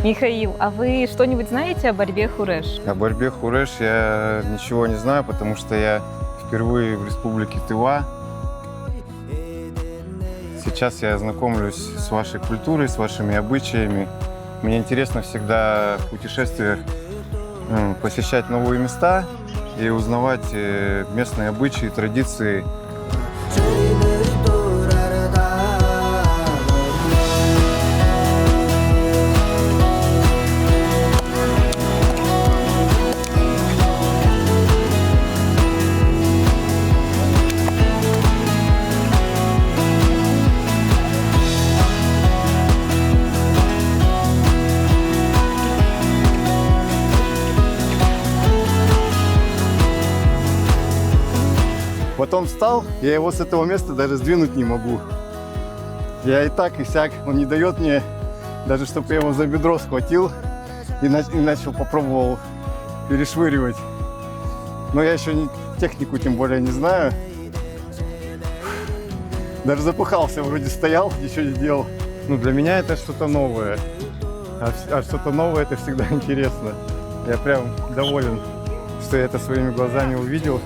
Михаил, а вы что-нибудь знаете о борьбе Хуреш? О борьбе Хуреш я ничего не знаю, потому что я впервые в республике Тыва. Сейчас я знакомлюсь с вашей культурой, с вашими обычаями. Мне интересно всегда в путешествиях посещать новые места и узнавать местные обычаи, традиции. Потом встал, я его с этого места даже сдвинуть не могу. Я и так, и сяк, он не дает мне, даже чтобы я его за бедро схватил и начал попробовал перешвыривать. Но я еще технику тем более не знаю. Даже запыхался, вроде стоял, ничего не делал. Ну, для меня это что-то новое. А что-то новое это всегда интересно. Я прям доволен, что я это своими глазами увидел.